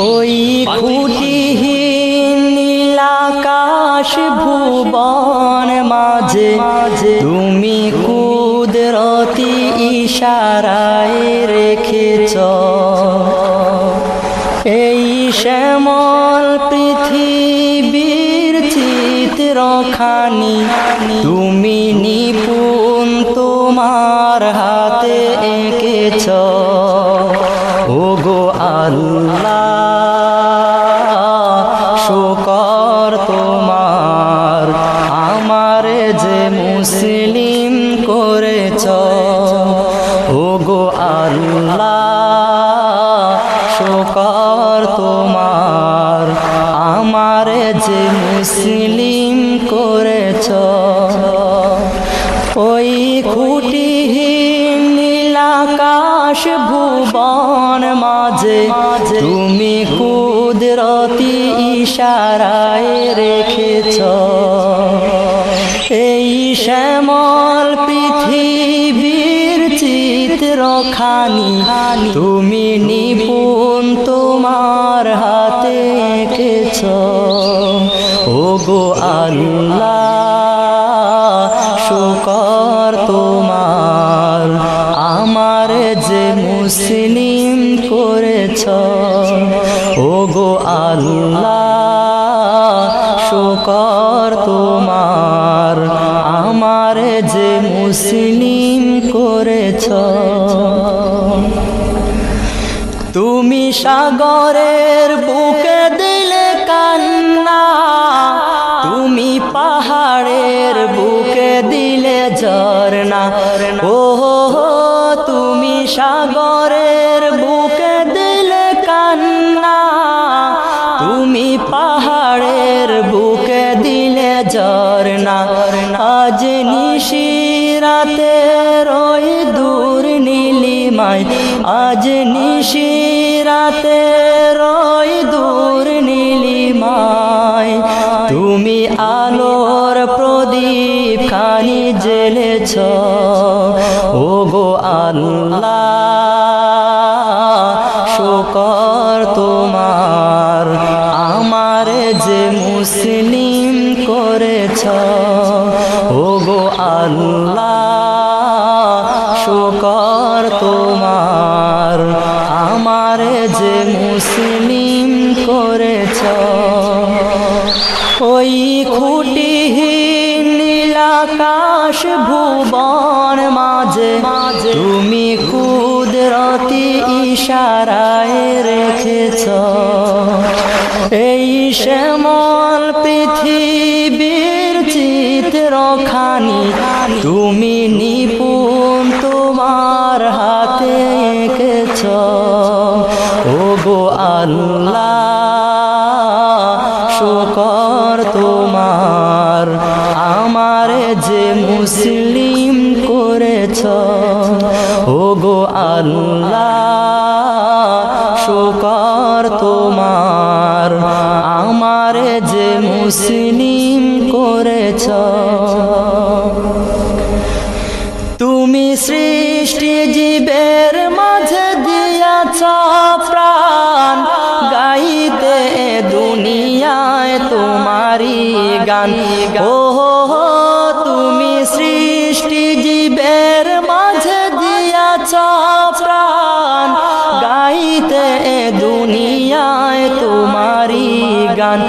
ওই খুঁটিহীন নীলাকাশ ভুবন মাঝে তুমি কুদরতি ইশারায় রেখেছ এই শ্যামল পৃথিবীর চিত্রখানি তুমি নিপুণ তোমার হাতে এঁকেছ ওগো আল্লাহ শুকর তোমার আমার যে মুসলিম করেছ ওগো আল্লাহ শুকর তোমার আমার যে মুসলিম করেছ ওই খুঁটিহীন নীলাকাশ ভুবন মাঝে তুমি কুদরতি ইশারায় রেখেছ এই শ্যামল পৃথিবীর চিত্রখানি তুমি নিপুণ তোমার হাতে এঁকেছ ওগো আল্লাহ শুকর তোমার আমার যে মুসলিম করেছ ওগো আল্লাহ শুকর তোমার আমার যে মুসলিম করেছ তুমি সাগরের বুকে দিলে কান্না তুমি পাহাড়ের বুকে দিলে ঝরনা ও তুমি সাগরের বুকে দিলে কান্না তুমি পাহাড়ের বুকে দিলে ঝরনা আজ নিশিরাতে ওই দূর নীলিমায় আজ নিশিরাতে ওই দূর নীলিমায় তুমি আলোর প্রদীপ খানি জ্বেলেছ ওগো আল্লাহ শুকর তোমার আমার যে মুসলিম করেছ ওগো আল্লাহ শুকর তোমার আমার যে মুসলিম করেছ ওই খুঁটিহীন নীলাকাশ ভুবন মাঝে তুমি কুদরতি ইশারায় রেখেছ এই শ্যামল পৃথিবীর চিত্রখানি তুমি নিপুণ তোমার হাতে এঁকেছ ওগো আল্লাহ শুকর তোমার আমার যে মুসলিম করেছ ওগো আল্লাহ শুকর তোমার আমার যে মুসলিম করেছ তুমি সৃষ্টি জীবের মাঝে দিয়াছ প্রাণ গাইতে দুনিয়ায় তোমারি গান ও তুমি সৃষ্টি জীবের মাঝে দিয়াছ প্রাণ গাইতে দুনিয়ায় তোমারি গান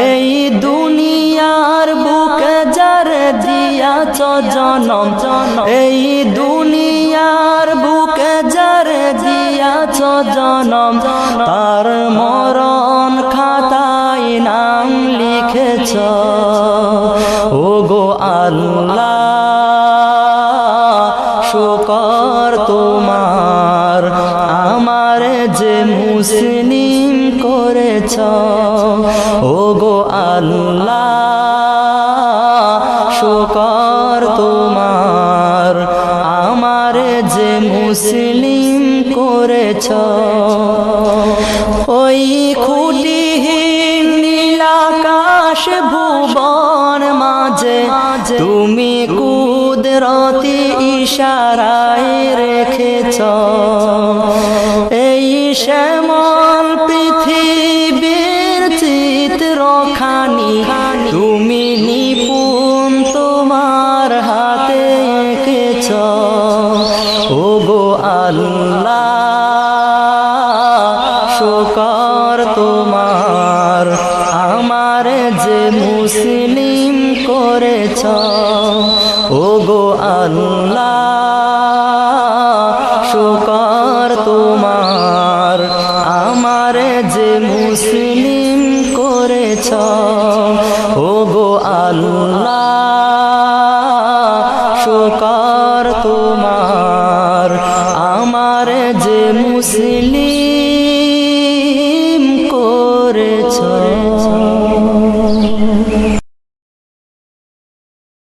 এই দুনিয়ার বুকে যার দিয়াছ জনম এই দুনিয়ার বুকে যার দিয়াছ জনম তার মরণ খাতায় নাম লিখেছ ওগো আল্লাহ শুকর তোমার আমার যে মুসলিম করেছ ওগো আল্লাহ শুকর তোমার আমার যে মুসলিম করেছ ওই খুঁটিহীন নীলাকাশ ভুবন মাঝে তুমি কুদরতি ইশারায় রেখেছ এই শ্যামল পৃথিবী সৃষ্টি